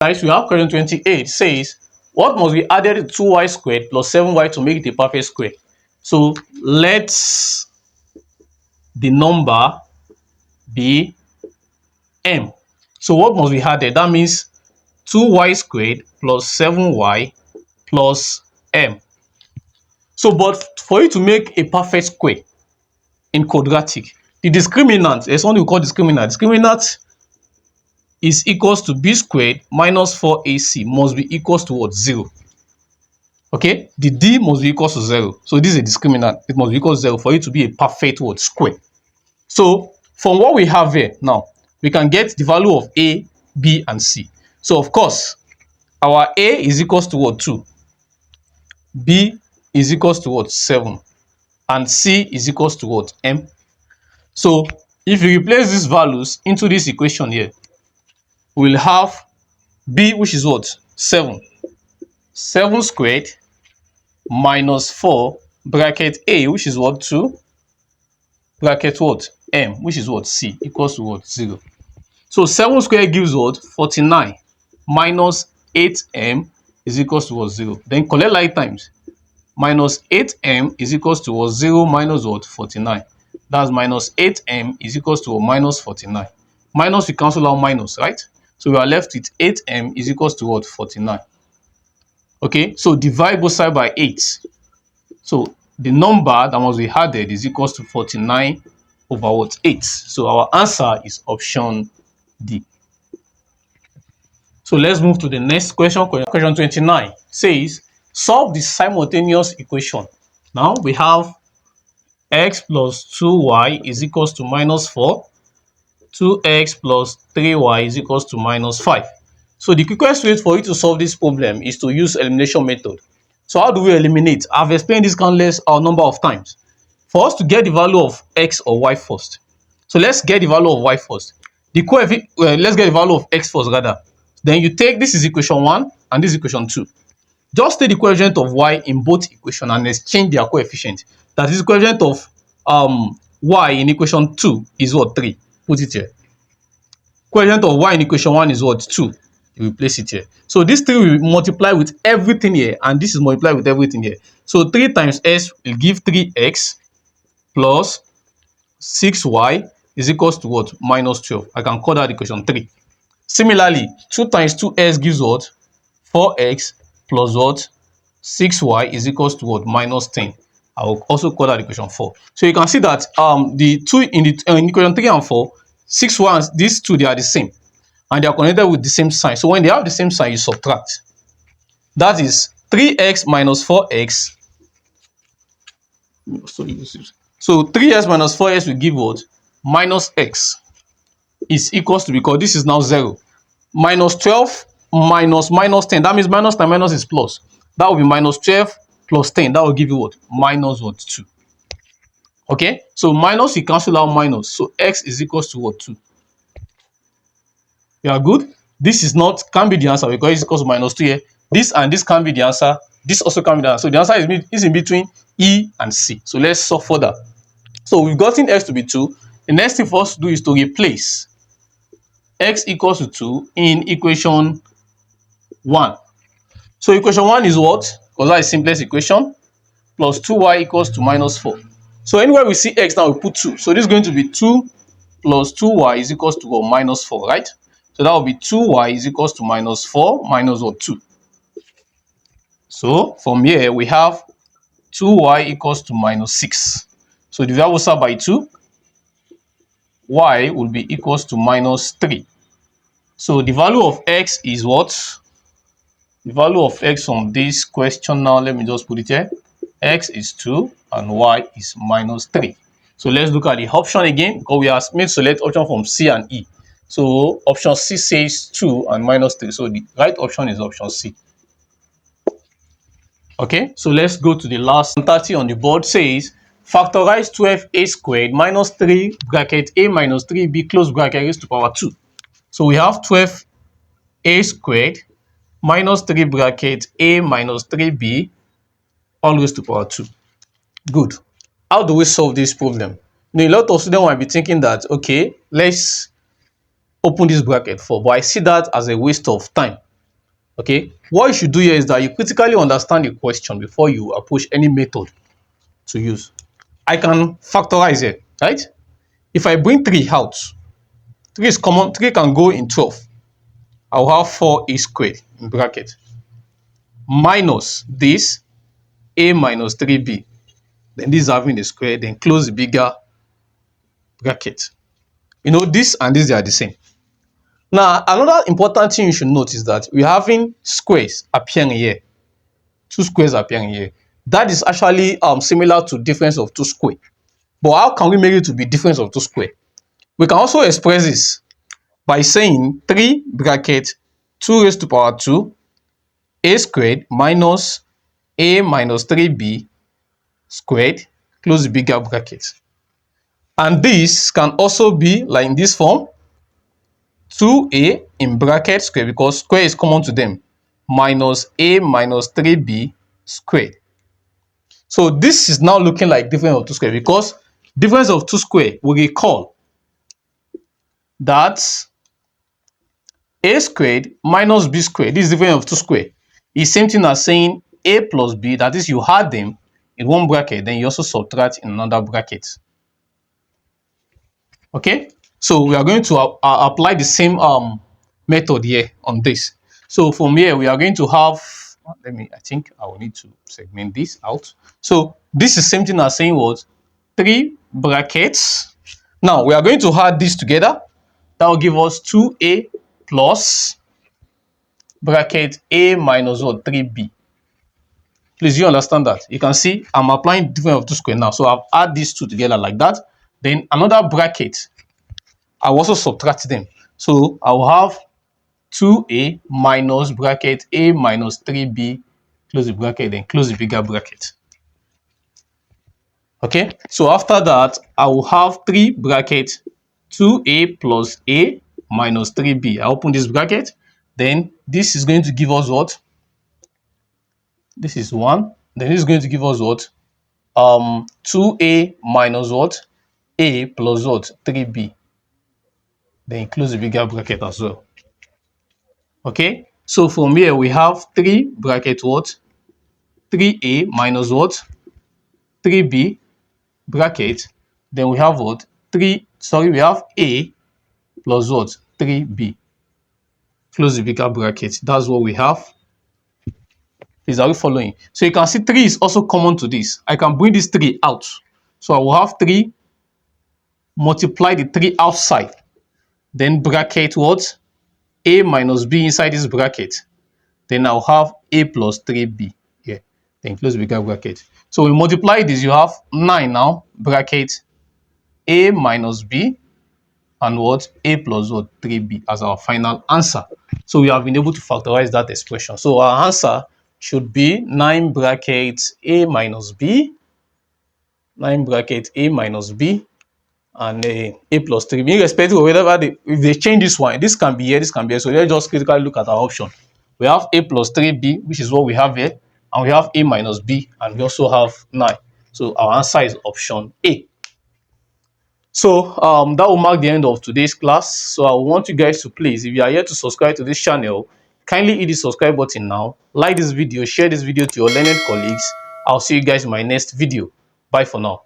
Nice, we have question 28 says, what must be added to 2y squared plus 7y to make it a perfect square? So let the number be m. So what must be added? That means 2y squared plus 7y plus m. So, but for you to make a perfect square in quadratic, the discriminant, there's something we call discriminant. Discriminant is equals to b squared minus 4ac must be equals to what? 0. Okay, the d must be equals to 0. So this is a discriminant. It must be equals to 0 for it to be a perfect what? Square. So from what we have here now, we can get the value of a, b, and c. So of course, our a is equals to what? 2. B is equals to what? 7. And c is equals to what? M. So if you replace these values into this equation here, we'll have b, which is what? 7. 7 squared minus 4 bracket a, which is what? 2 bracket what? M, which is what? C, equals to what? 0. So 7 squared gives what? 49 minus 8m is equals to what? 0. Then collect like times. Minus 8m is equals to what? 0 minus what? 49. That's minus 8m is equals to what? Minus 49. Minus, we cancel out minus, right? So we are left with 8m is equals to what? 49. Okay, so divide both sides by 8. So the number that must be added is equals to 49 over what? 8. So our answer is option D. So let's move to the next question. Question 29 says, solve the simultaneous equation. Now we have x plus 2y is equals to minus 4. 2x plus 3y is equals to minus 5. So the quickest way for you to solve this problem is to use elimination method. So how do we eliminate? I've explained this countless number of times. For us to get the value of x or y first. So let's get the value of y first. Let's get the value of x first rather. Then you take, this is equation 1 and this is equation 2. Just take the coefficient of y in both equations and exchange their coefficient. That is, the coefficient of y in equation 2 is what? 3. Put it here. Coefficient of y in equation 1 is what? 2. You replace it here. So this 3 will multiply with everything here, and this is multiplied with everything here. So 3 times s will give 3x plus 6y is equals to what? Minus 12. I can call that equation 3. Similarly, 2 times 2s gives what? 4x plus what? 6y is equals to what? Minus 10. I will also call that equation 4. So you can see that the 2 in equation 3 and 4, 6y and these two, they are the same. And they are connected with the same sign. So when they have the same sign, you subtract. That is 3x minus 4x. So 3x minus 4x will give what? Minus x is equals to, because this is now 0. Minus 12 minus minus 10. That means minus times minus is plus. That will be minus 12 plus 10. That will give you what? Minus what? 2. Okay? So minus, you cancel out minus. So x is equals to what? 2. You are good? This is not, can't be the answer because it's equals to minus 2 here. This and this can be the answer. This also can be the answer. So the answer is in between E and C. So let's solve further. So we've gotten x to be 2. The next thing for us to do is to replace x equals to 2 in equation 1. So equation 1 is what? Because that is simplest equation. Plus 2y equals to minus 4. So anywhere we see x now, we put 2. So this is going to be 2 plus 2y is equals to what? Minus 4, right? So that will be 2y is equals to minus 4 minus what? 2. So from here we have 2y equals to minus 6. So divide both sides by 2. Y will be equals to minus 3. So the value of x is what? The value of x from this question now, let me just put it here. X is 2 and y is minus 3. So let's look at the option again, because we have made select option from C and E. So option C says 2 and minus 3. So the right option is option C. Okay, so let's go to the last 30 on the board. Says factorize 12a squared minus 3 bracket a minus 3b close bracket raised to power 2. So we have 12a squared minus 3 bracket a minus 3b all raised to power 2. Good. How do we solve this problem? Now, a lot of students might be thinking that, okay, let's open this bracket for, but I see that as a waste of time. Okay, what you should do here is that you critically understand the question before you approach any method to use. I can factorize it, right? If I bring 3 out, 3 is common, 3 can go in 12. I'll have 4a squared in bracket minus this a minus 3b. Then this is having a square, then close the bigger bracket. You know, this and this, they are the same. Now, another important thing you should note is that we're having squares appearing here. 2 squares appearing here. That is actually similar to difference of 2 square. But how can we make it to be difference of 2 square? We can also express this by saying 3 bracket 2 raised to power 2 a squared minus a minus 3b squared, close the bigger bracket. And this can also be like in this form, 2a in bracket square, because square is common to them, minus a minus 3b squared. So this is now looking like difference of 2 square, because difference of 2 square, we recall that a squared minus b squared, this is difference of 2 square, is same thing as saying a plus b, that is you add them in one bracket, then you also subtract in another bracket. Okay, so we are going to apply the same method here on this. So from here we are going to have, I think I will need to segment this out. So this is same thing as saying what, 3 brackets. Now we are going to add this together. That will give us 2a plus bracket a minus what, 3b. Please, you understand that? You can see I'm applying difference of 2 square now. So I've add these two together like that. Then another bracket, I will also subtract them. So I will have 2a minus bracket a minus 3b, close the bracket, then close the bigger bracket. Okay, so after that, I will have 3 bracket 2a plus a minus 3b. I open this bracket, then this is going to give us what? This is 1. Then this is going to give us what? 2a minus what? A plus what? 3b. Then close the bigger bracket as well. Okay, so from here we have 3 bracket what? 3a minus what? 3b bracket. Then we have what? We have a plus what? 3b. Close the bigger bracket. That's what we have. Please, are we following? So you can see 3 is also common to this. I can bring this 3 out. So I will have 3, multiply the 3 outside. Then bracket what? A minus b inside this bracket. Then I'll have a plus 3b here. Then close the bigger bracket. So we multiply this, you have 9 now, bracket a minus b and what? A plus what? 3b as our final answer. So we have been able to factorize that expression. So our answer should be 9 bracket a minus b, 9 bracket a minus b, and a plus 3b. Irrespective of whatever if they change this one, this can be here, this can be here. So let's just critically look at our option. We have a plus 3b, which is what we have here, and we have a minus b, and we also have 9. So our answer is option A. So that will mark the end of today's class. So I want you guys to please, if you are here to subscribe to this channel, kindly hit the subscribe button now, like this video, share this video to your learned colleagues. I'll see you guys in my next video. Bye for now.